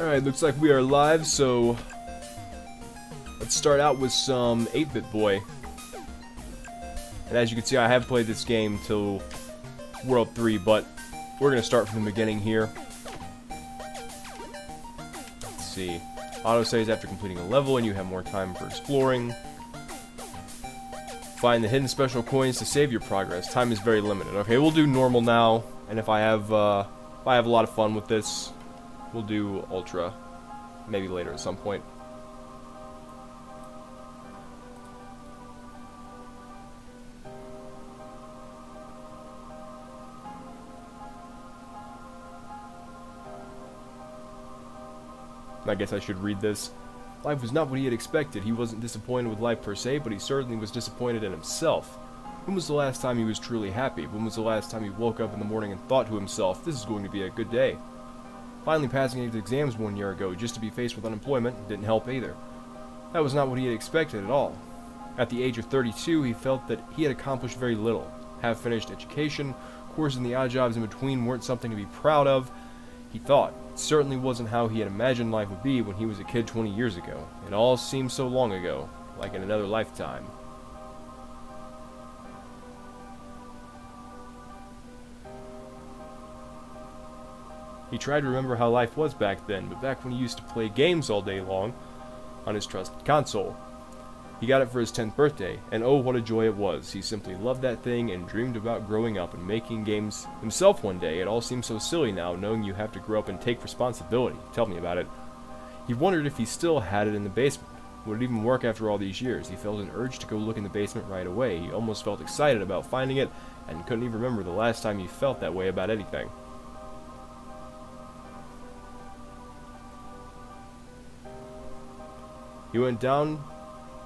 Alright, looks like we are live, so let's start out with some 8-Bit Boy. And as you can see, I have played this game till World 3, but we're going to start from the beginning here. Let's see. Autosaves after completing a level, and you have more time for exploring. Find the hidden special coins to save your progress. Time is very limited. Okay, we'll do normal now, and if I have a lot of fun with this, we'll do Ultra, maybe later at some point. I guess I should read this. Life was not what he had expected. He wasn't disappointed with life per se, but he certainly was disappointed in himself. When was the last time he was truly happy? When was the last time he woke up in the morning and thought to himself, this is going to be a good day? Finally passing his exams 1 year ago, just to be faced with unemployment, didn't help either. That was not what he had expected at all. At the age of 32, he felt that he had accomplished very little. Half-finished education, courses and the odd jobs in between weren't something to be proud of, he thought. It certainly wasn't how he had imagined life would be when he was a kid 20 years ago. It all seemed so long ago, like in another lifetime. He tried to remember how life was back then, but back when he used to play games all day long on his trusted console. He got it for his 10th birthday, and oh, what a joy it was. He simply loved that thing and dreamed about growing up and making games himself one day. It all seems so silly now, knowing you have to grow up and take responsibility. Tell me about it. He wondered if he still had it in the basement. Would it even work after all these years? He felt an urge to go look in the basement right away. He almost felt excited about finding it, and couldn't even remember the last time he felt that way about anything. He went down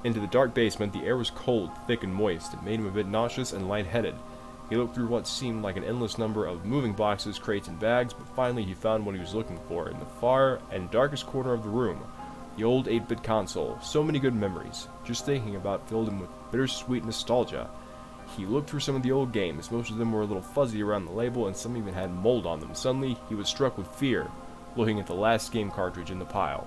into the dark basement. The air was cold, thick, and moist. It made him a bit nauseous and lightheaded. He looked through what seemed like an endless number of moving boxes, crates, and bags, but finally he found what he was looking for in the far and darkest corner of the room. The old 8-bit console. So many good memories. Just thinking about it filled him with bittersweet nostalgia. He looked through some of the old games. Most of them were a little fuzzy around the label, and some even had mold on them. Suddenly, he was struck with fear, looking at the last game cartridge in the pile.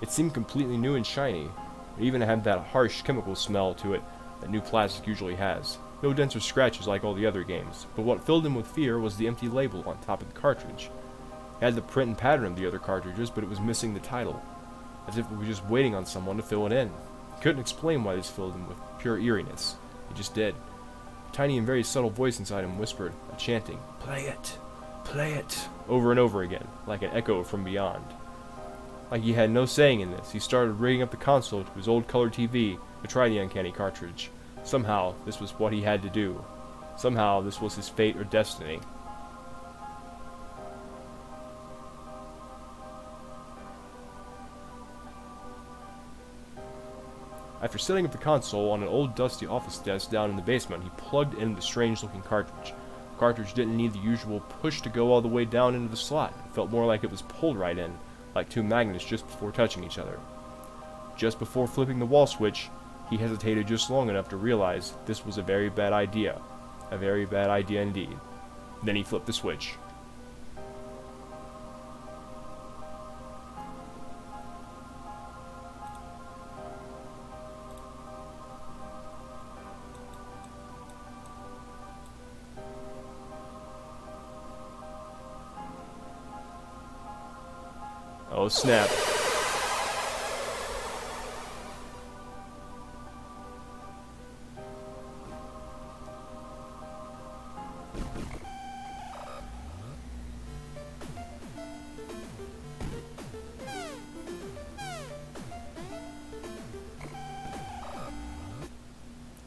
It seemed completely new and shiny. It even had that harsh chemical smell to it that new plastic usually has. No dents or scratches like all the other games, but what filled him with fear was the empty label on top of the cartridge. It had the print and pattern of the other cartridges, but it was missing the title, as if it was just waiting on someone to fill it in. He couldn't explain why this filled him with pure eeriness. It just did. A tiny and very subtle voice inside him whispered, chanting, "Play it! Play it!" over and over again, like an echo from beyond. Like he had no saying in this, he started rigging up the console to his old color TV to try the uncanny cartridge. Somehow, this was what he had to do. Somehow, this was his fate or destiny. After setting up the console on an old dusty office desk down in the basement, he plugged in the strange-looking cartridge. The cartridge didn't need the usual push to go all the way down into the slot. It felt more like it was pulled right in, like two magnets just before touching each other. Just before flipping the wall switch, he hesitated just long enough to realize this was a very bad idea. A very bad idea indeed. Then he flipped the switch. Oh snap.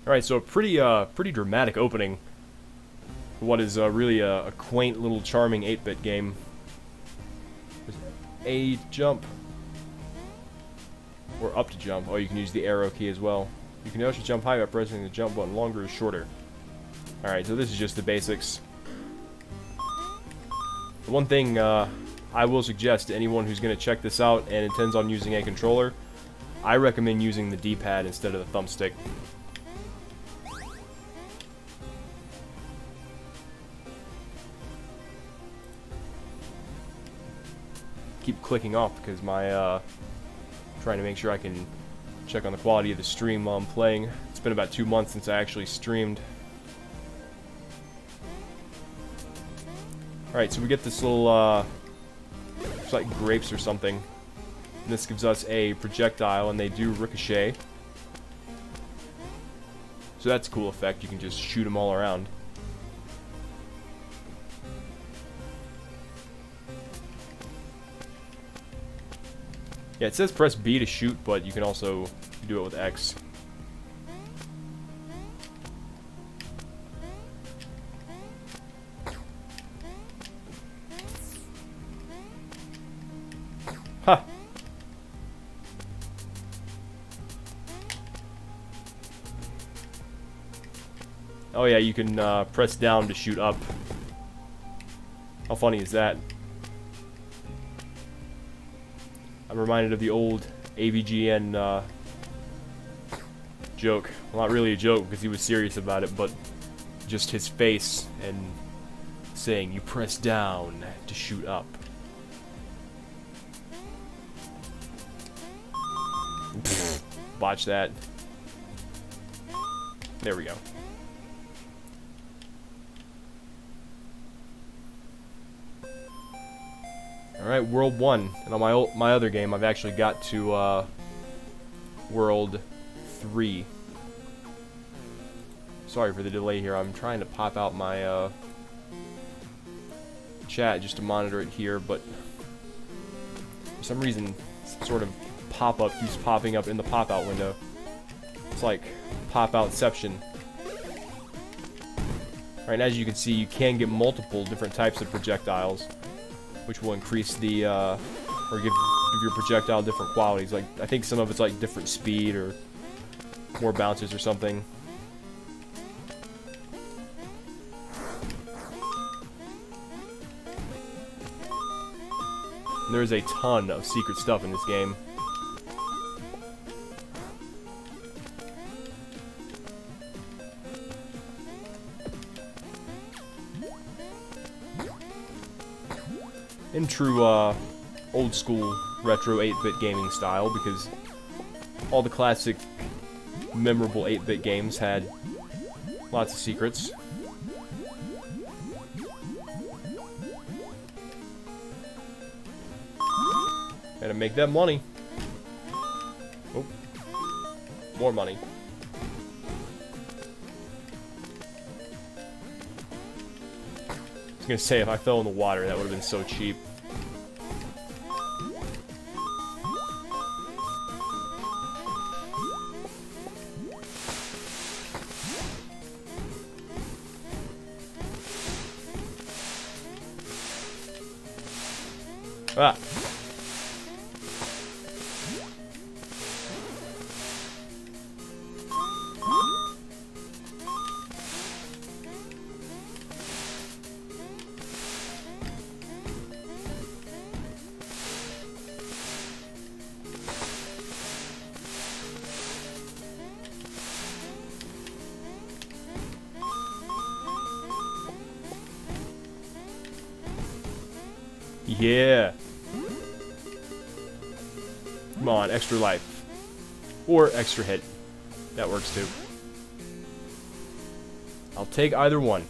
Alright, so a pretty dramatic opening for what is really a quaint little charming 8-bit game. A jump, or up to jump. Oh, you can use the arrow key as well. You can also jump high by pressing the jump button longer or shorter. Alright, so this is just the basics. The one thing I will suggest to anyone who's going to check this out and intends on using a controller, I recommend using the D-pad instead of the thumbstick. clicking off because my trying to make sure I can check on the quality of the stream while I'm playing. It's been about 2 months since I actually streamed. Alright, so we get this little, it's like grapes or something. And this gives us a projectile, and they do ricochet. So that's a cool effect. You can just shoot them all around. Yeah, it says press B to shoot, but you can also do it with X. Ha! Oh yeah, you can press down to shoot up. How funny is that? I'm reminded of the old AVGN joke. Well, not really a joke because he was serious about it, but just his face and saying, you press down to shoot up. Watch that. There we go. Alright, World 1. And on my other game, I've actually got to World 3. Sorry for the delay here. I'm trying to pop out my chat just to monitor it here, but for some reason, some sort of pop-up keeps popping up in the pop-out window. It's like pop-outception. Right, and as you can see, you can get multiple different types of projectiles, which will increase the, or give your projectile different qualities. Like, I think some of it's like different speed or more bounces or something. And there's a ton of secret stuff in this game. In true old school retro 8-bit gaming style, because all the classic memorable 8-bit games had lots of secrets. Gotta make that money. Oh, more money. I was gonna say, if I fell in the water, that would have been so cheap. Ah. Yeah. Come on, extra life. Or extra hit. That works too. I'll take either one.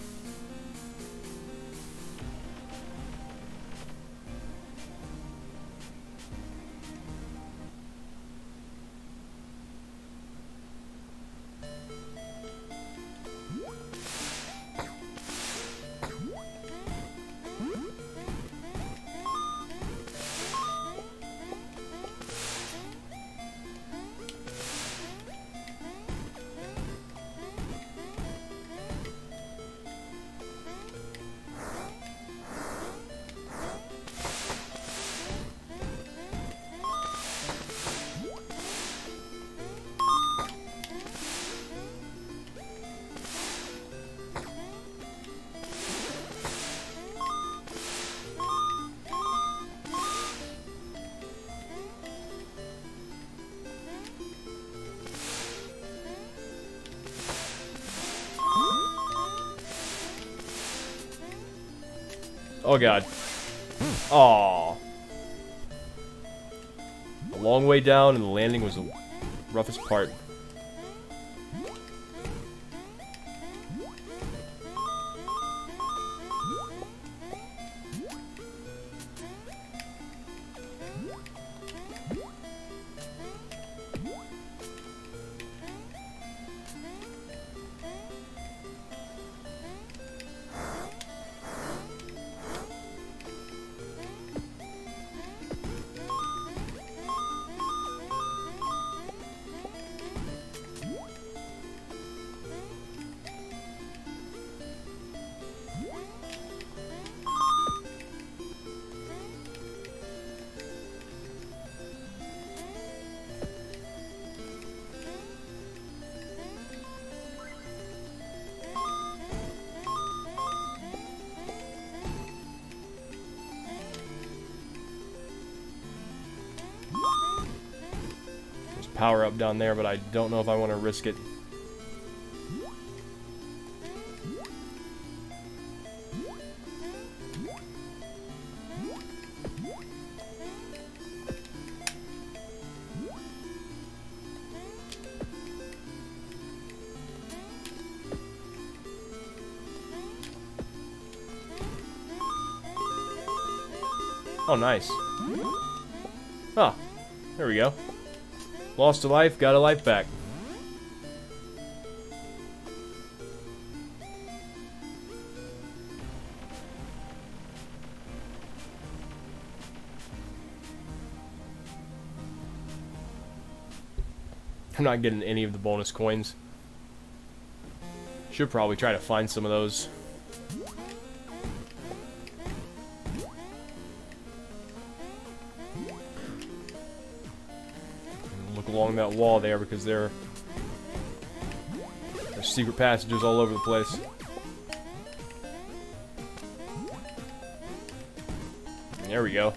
Oh god. Aww. long way down, and the landing was the roughest part. Power up down there, but I don't know if I want to risk it. Oh, nice. Oh, there we go. Lost a life, got a life back. I'm not getting any of the bonus coins. Should probably try to find some of those. Look along that wall there, because there's secret passages all over the place. There we go.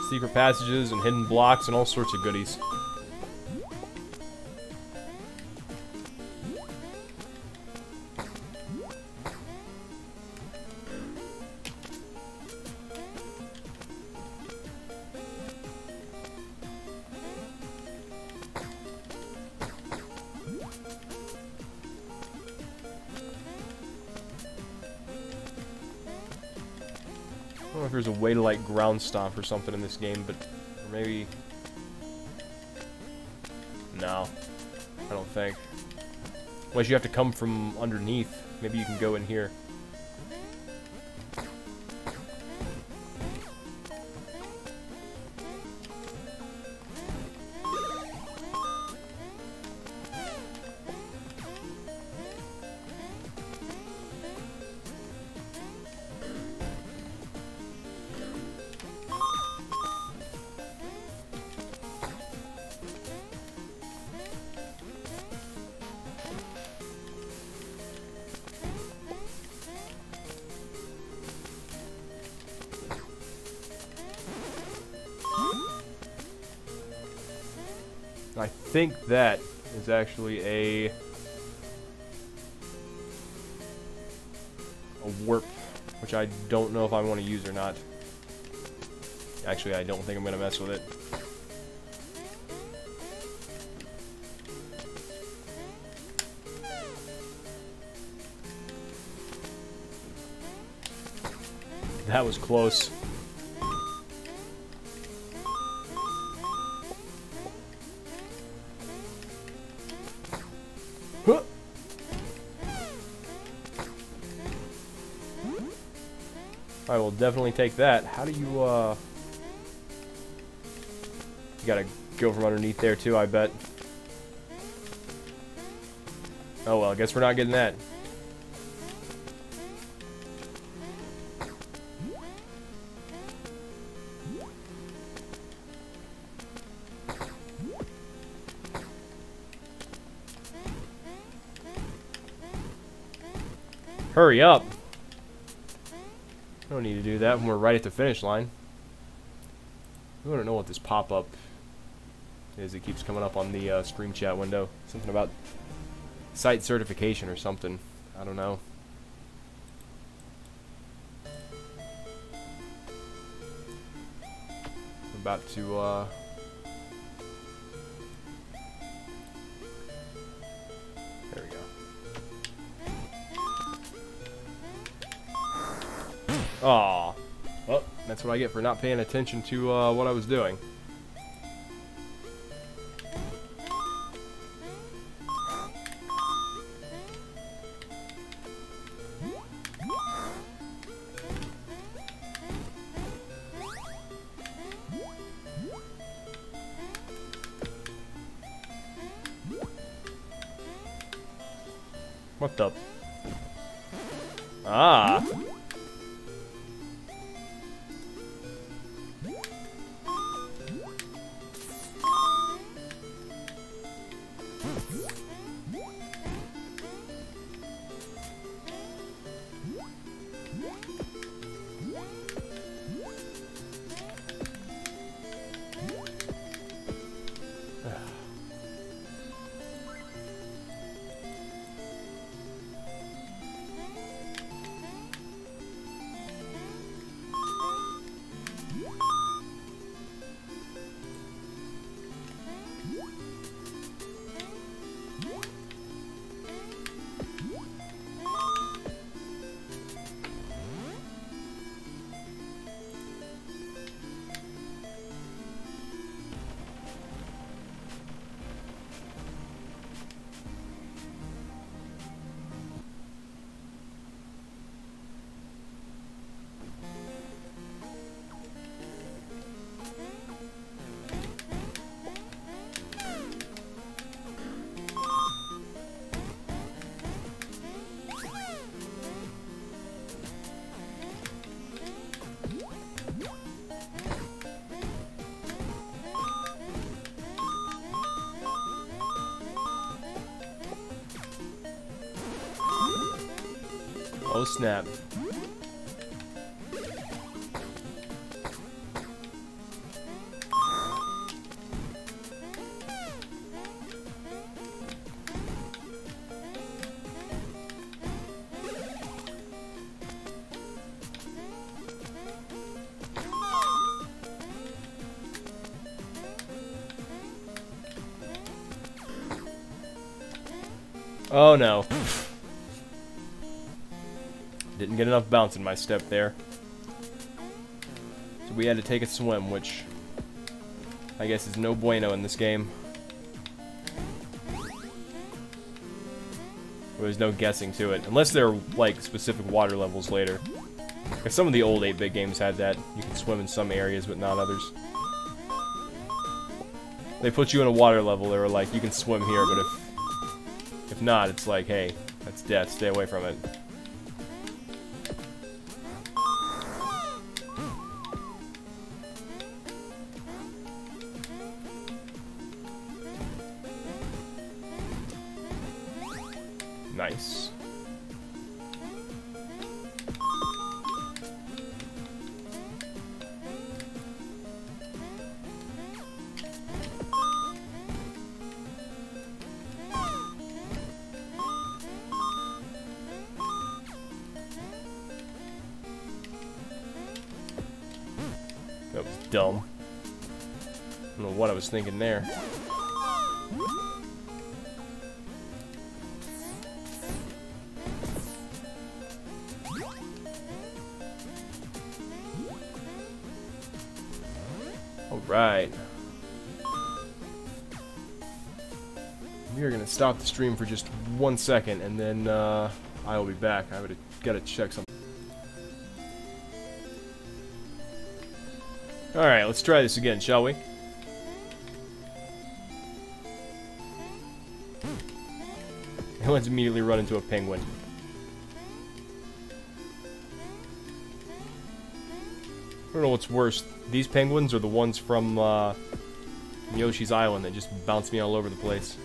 Secret passages and hidden blocks and all sorts of goodies. I don't know if there's a way to like ground stomp or something in this game, but or maybe no, I don't think. Unless you have to come from underneath. Maybe you can go in here. I think that is actually a warp, which I don't know if I want to use or not. Actually, I don't think I'm going to mess with it. That was close. Huh. I will definitely take that. How do you, You gotta go from underneath there too, I bet. Oh well, I guess we're not getting that. Hurry up! I don't need to do that when we're right at the finish line. I don't know what this pop-up is. It keeps coming up on the stream chat window. Something about site certification or something. I don't know. about to, there we go. Aw. Well, that's what I get for not paying attention to, what I was doing. What the? Ah! Oh snap. Oh no. Didn't get enough bounce in my step there. So we had to take a swim, which I guess is no bueno in this game. There's no guessing to it. Unless there are, like, specific water levels later. Because some of the old 8-bit games had that. You can swim in some areas, but not others. They put you in a water level, they were like, you can swim here, but if not, it's like, hey, that's death, stay away from it. Nice. That was dumb. I don't know what I was thinking there. Alright. We are gonna stop the stream for just 1 second, and then I will be back. I gotta check something. Alright, let's try this again, shall we? And let's immediately run into a penguin. I don't know what's worse, these penguins or the ones from Yoshi's Island that just bounce me all over the place.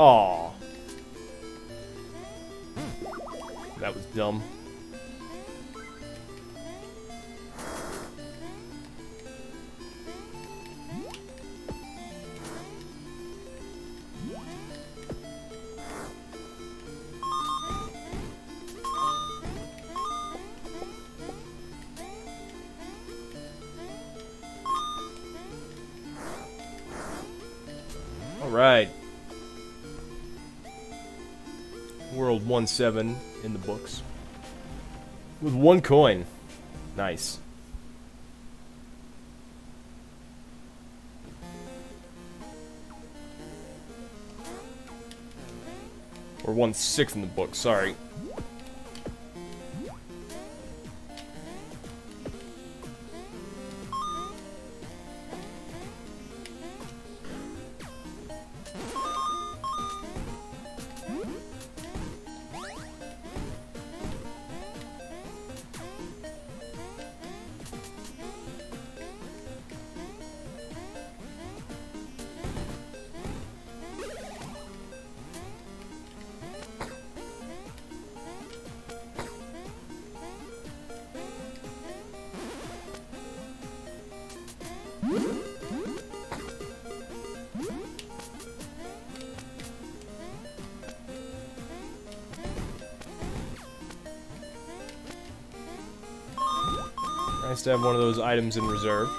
Aw. That was dumb. Alright. World 1-7 in the books. With 1 coin. Nice. Or 1-6 in the book, sorry. Nice to have one of those items in reserve.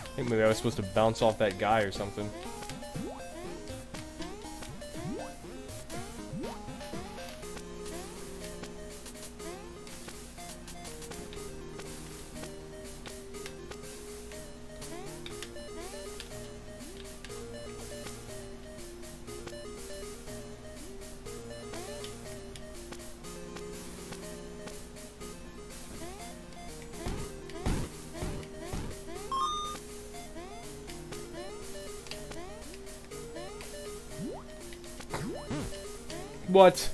I think maybe I was supposed to bounce off that guy or something. What?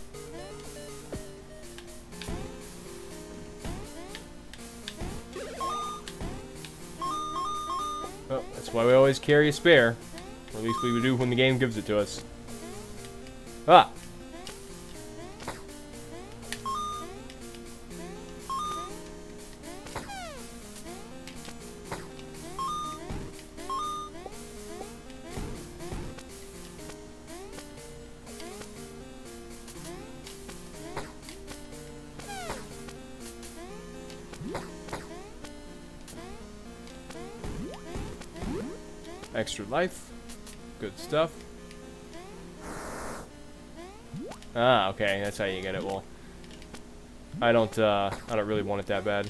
Well, that's why we always carry a spare. Or at least we do when the game gives it to us. Ah! Extra life. Good stuff. Ah, okay, that's how you get it. Well, I don't really want it that bad.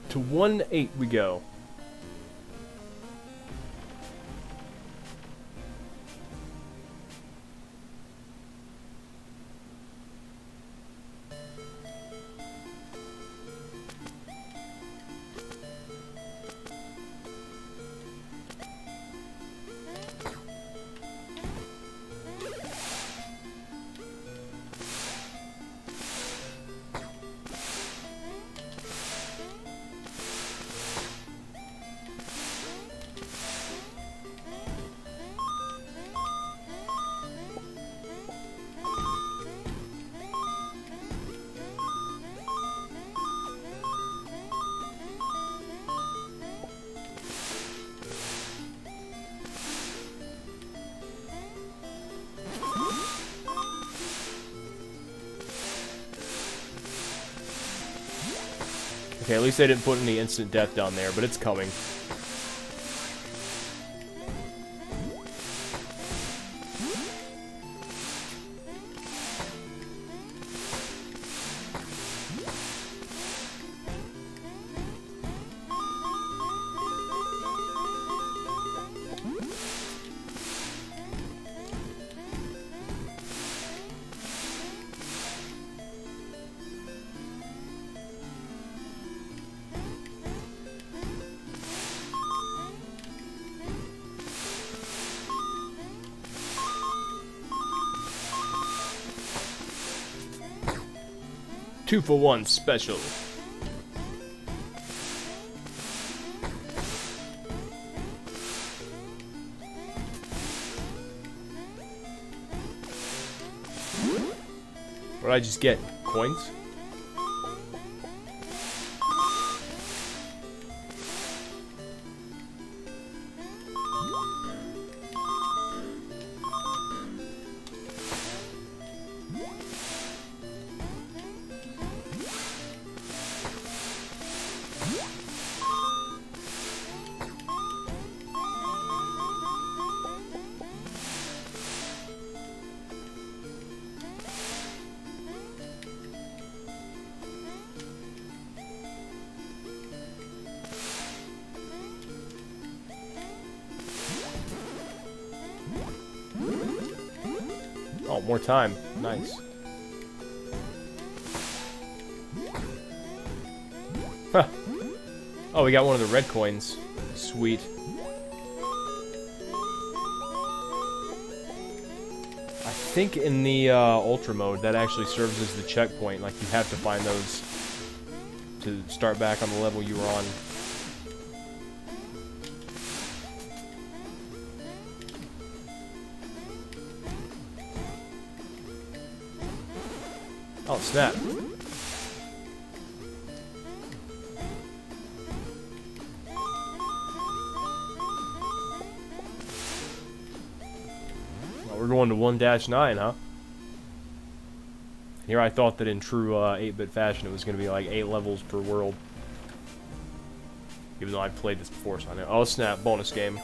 To 1-8 we go. Okay, at least they didn't put any instant death down there, but it's coming. 2-for-1 special. What did I just get? Coins? Oh, more time. Nice. Huh. Oh, we got one of the red coins. Sweet. I think in the Ultra mode, that actually serves as the checkpoint. Like, you have to find those to start back on the level you were on. Oh, snap. Well, we're going to 1-9, huh? Here I thought that in true 8-bit fashion it was going to be like 8 levels per world. Even though I've played this before, so I know. Oh, snap. Bonus game.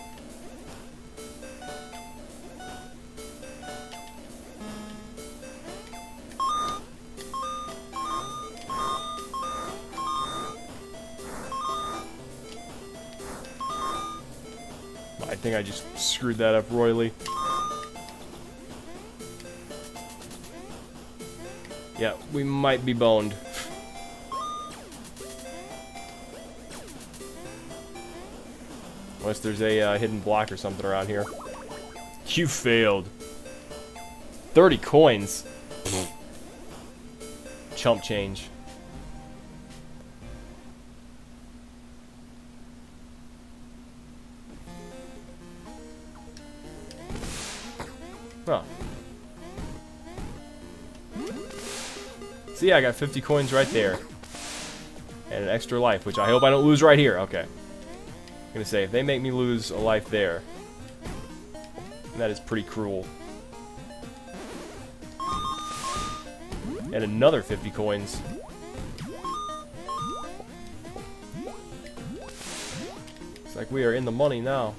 I think I just screwed that up royally. Yeah, we might be boned. Unless there's a hidden block or something around here. You failed. 30 coins. Chump change. Huh. See, I got 50 coins right there. And an extra life, which I hope I don't lose right here. Okay. I'm gonna say, if they make me lose a life there, that is pretty cruel. And another 50 coins. It's like we are in the money now.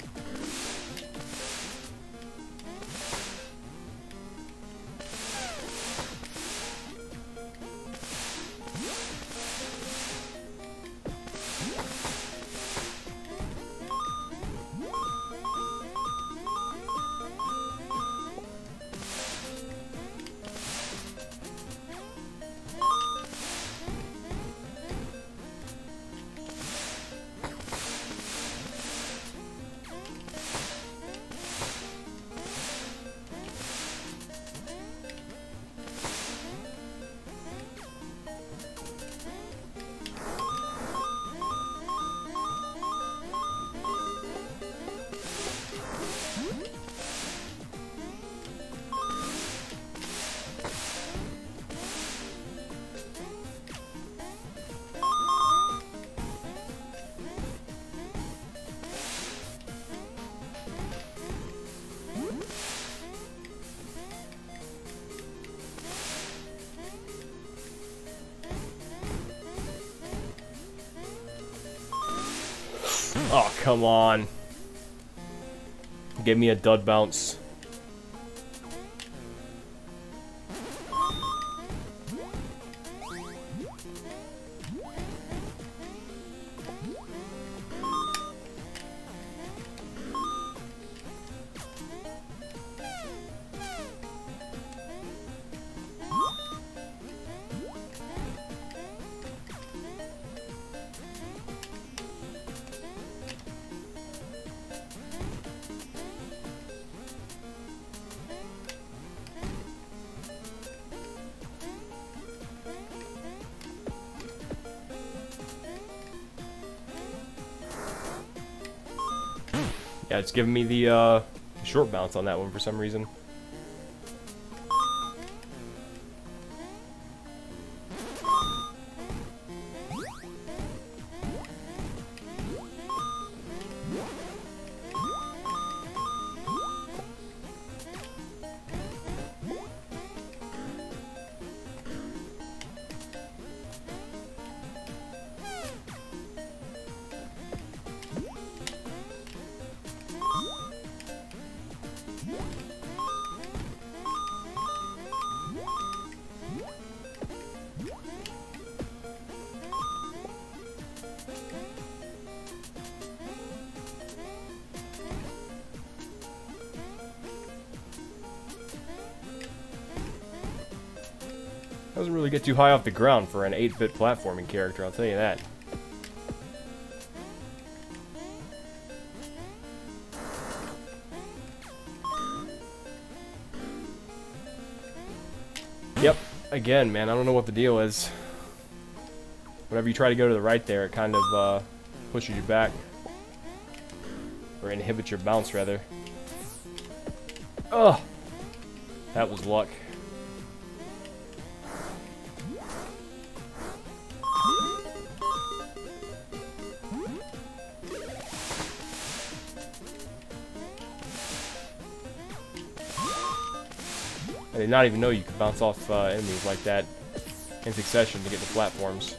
Oh, come on. Give me a dud bounce. Yeah, it's giving me the short bounce on that one for some reason. Doesn't really get too high off the ground for an 8-bit platforming character, I'll tell you that. Yep, again, man, I don't know what the deal is. Whenever you try to go to the right there, it kind of pushes you back. Or inhibits your bounce, rather. Ugh! That was luck. I did not even know you could bounce off enemies like that in succession to get the platforms.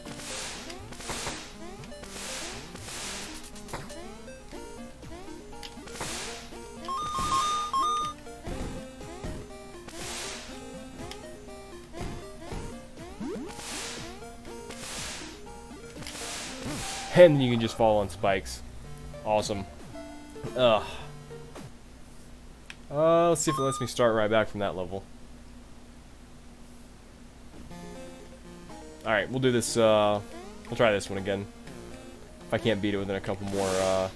And you can just fall on spikes. Awesome. Ugh. Let's see if it lets me start right back from that level. Alright, we'll do this, we'll try this one again. If I can't beat it within a couple more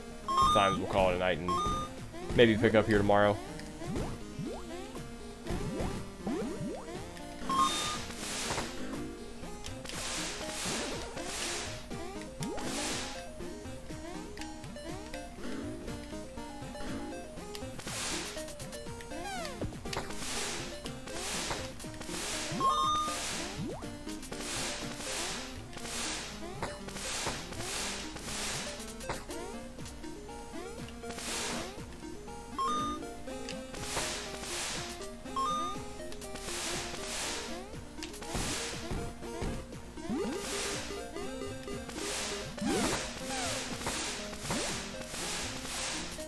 times, we'll call it a night and maybe pick up here tomorrow.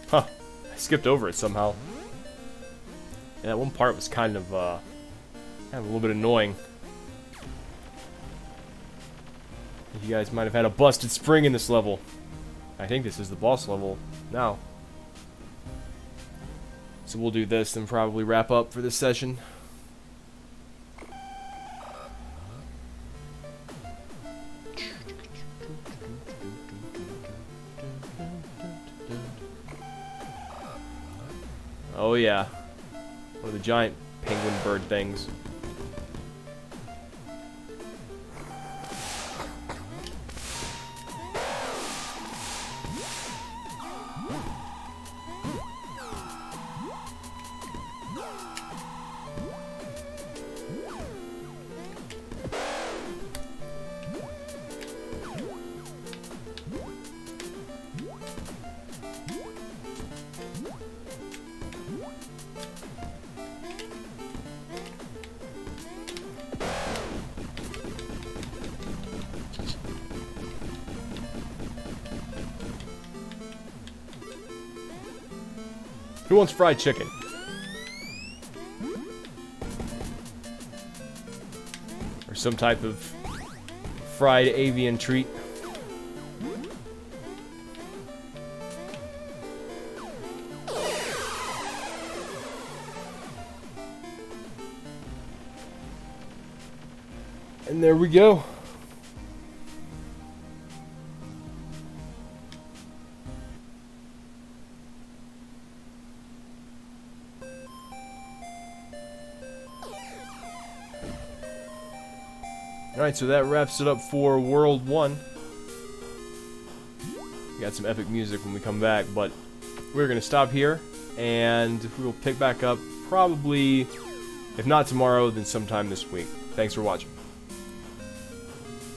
Huh, I skipped over it somehow. Yeah, that one part was kind of a little bit annoying. You guys might have had a busted spring in this level. I think this is the boss level now. So we'll do this and probably wrap up for this session. Oh yeah, one of the giant penguin bird things. Who wants fried chicken? Or some type of fried avian treat? And there we go. Alright, so that wraps it up for World 1. We got some epic music when we come back, but we're going to stop here, and we'll pick back up probably, if not tomorrow, then sometime this week. Thanks for watching.